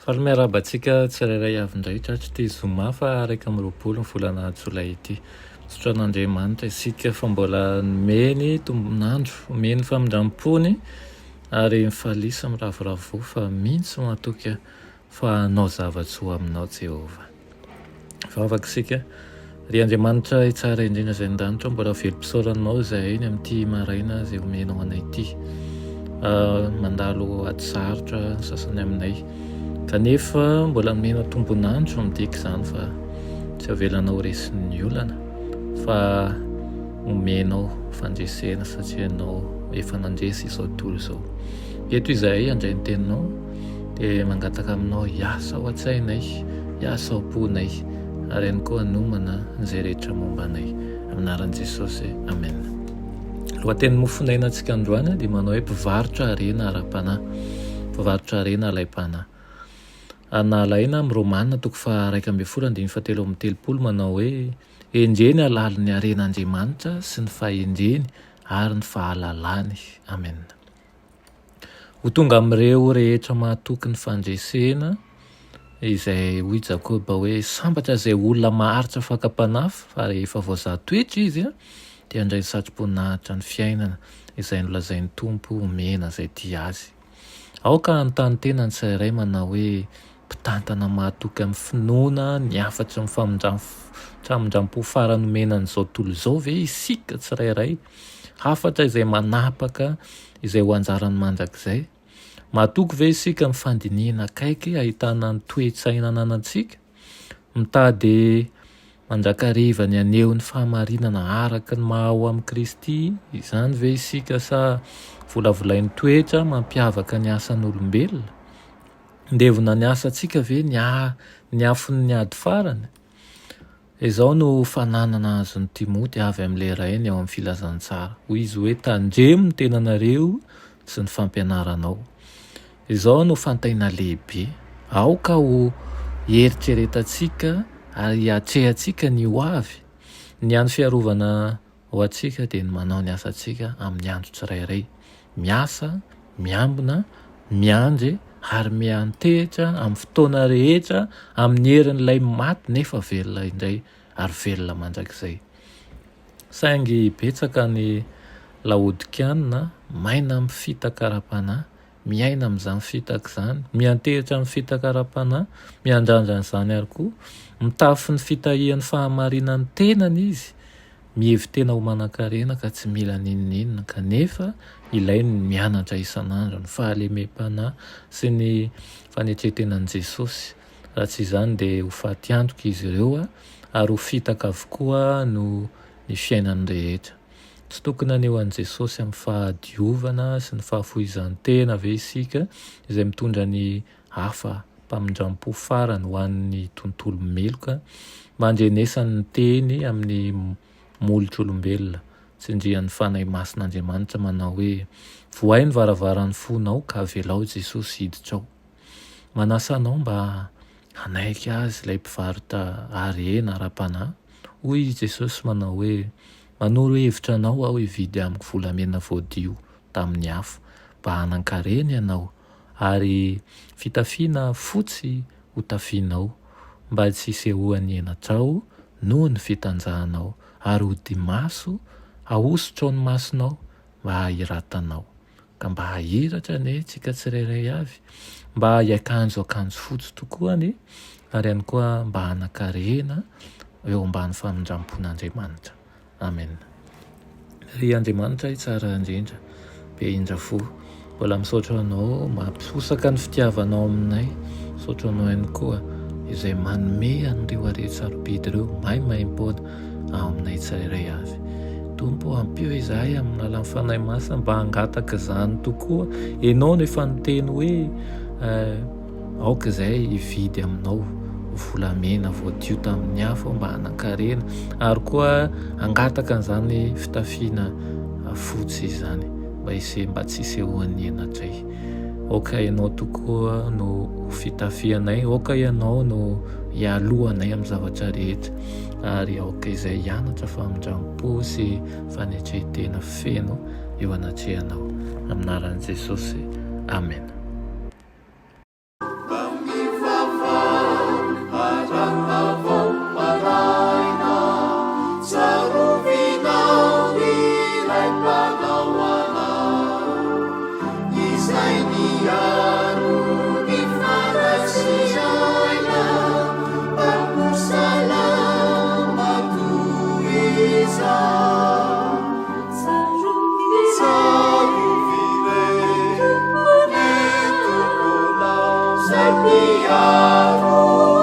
Fa miarabantsika tsirairay avy indray tratry ty zoma fa 1 ny volana jolay ity. Sotroan'Andriamanitra isika fa mbola meny tombonandro, meny famindram-pony ary mifalisa miravoravo fa mintsy matoka fa hanao zava-tsy ho aminao Jehova. Vavaka isika, ry Andriamanitra tsara indrindra izay ndanitra mbola velom-pisaoranao izay eny amin'ity maraina izay omenao anay ity. Mandalo ady sarotra sasany aminay. Kanefa mbola menao tombonandro midika izany fa tsy avelanao resin'ny olana fa omenao fandresena satria ianao efa nandresy izao tontolo izao. Eto izahay andray ny teninao dia mangataka aminao hiasa ao an-tsainay, hiasa ao am-ponay ary ihany koa hanomana izay rehetra momba anay. Amin'ny anaran'i Jesosy, amen. Lohateny mofonaina antsika androany dia manao hoe mpivarotra harena ara-panahy, mpivarotra harena alay-panahy. Nalaina amin'ny Romanina 1:17 manao hoe enjeny halalo ny haren'Andriamanitra sy ny fahendreny ary ny fahalalany. Amen. Ho tonga amin'ireo rehetra mahatoky ny fandresena izay hoy Jakoba hoe sambatra izay olona maharitra fakapanahy fa rehefa voazahatoetra izy dia andray satrim-poninahitra ny fiainana izay nolazain'ny Tompo omena izay tia azy. Aoka anontany tena ny tsirairay manao hoe mpitantana mahatoky amin'ny finoana ny afatra ny famindram-po faranomenan'izao tontolo izao ve isika tsirairay, hafatra izay manapaka izay ho anjaran'ny mandrakizay. Mahatoky ve isika ny fandinihana akaiky ahitana ny toe-tsaina ananantsika, mitady mandrakariva ny aneho ny fahamarinana araka ny maha ao amin'ny Kristy, izany ve isika sa volavolain'ny toetra mampiavaka ny asan'olombelona? Ndevona ny asantsika ve ny afony ny ady farany? Izao no fananana azon'ny Timoty avy amin'ilay rainy ao amin'ny filazantsara. Hoy izy hoe tandremo ny tenanareo sy ny fampianaranao. Izao no fantaina lehibe. Aoka ho eritreretantsika ary hatrehantsika ny ho avy. Ny andro fiarovana ho antsika dia ny manao ny asantsika amin'ny andro tsirairay. Miasa, miambina, miandry ary miantehitra amin'ny fotoana rehetra amin'ny herin'ilay maty nefa velona indray ary velona mandrakizay. Saingy betsaka ny laodikiana maina amin'ny fitakara-panahy, miaina amin'izany fitaka izany, miantehitra amin'ny fitakara-panahy, miandrandra an'izany ary koa, mitafy ny fitahian'ny fahamarinan'ny tenany izy, mihevy tena ho manan-karena ka tsy mila ninonina kanefa ilainy ny mianatra isan'andro ny fahalemem-panahy sy ny fanetretenan'i Jesosy. Raha tsy izany dia ho faty antoka izy ireo ary ho fitaka avokoa no ny fiainany rehetra. Tsy tokony aneho an'i Jesosy amin'ny fahadiovana sy ny fahafohizan-tena ve isika izay mitondra ny hafa mpamindram-po farany ho an'ny tontolo meloka, mandrenesany ny teny amin'ny molotr'olombelona. Tsindrian'ny fanahy masin'Andriamanitra manao hoe vohay ny varavaran'ny fonao ka avelao Jesosy hiditra ao. Manasa anao mba hanaiky azy ilay mpivarotra harena ara-panahy. Hoy Jesosy manao hoe manoro hevitra anao aho hividy amin'ny volamena voadio tamin'ny afo mba hanan-karena ianao ary fitafiana fotsy ho tafianao mba tsy hisehoan'ny enatrao noho ny fitanjahanao ary ho dimaso ahosotro ny masonao mba hahiratanao. Ka mba hahiratra ane tsika tsirairay avy, mba hiakanjo fotsy tokoa ane ary ihany koa mba hanan-karena eo ambany famindram-pon'Andriamanitra. Amen. Ry Andriamanitra tsara indrindra, be indra fo, mbola misaotra anao mampisosaka ny fitiavanao aminay, misaotra anao ihany koa izay manome an'ireo aretin-sarobidy ireo maimaimpona ao aminay tsirairay avy. Tompo ampio izahay amin'ny alalan'ny fanahy masina mba hangataka izany tokoa. Ianao nefa niteny hoe aoka izay hividy aminao volamena voadio tamin'ny afo mba hanan-karena ary koa hangataka an'izany fitafiana fotsy izany mba tsy hisehoan'ny enatray. Aoka ianao tokoa no fitafianay, aoka ianao no ialohanay amin'ny zavatra rehetra ary aoka izay hianatra famindrampo sy fanetrehetena feno eo anatrehanao aminaran'i Jesosy. Amen. Io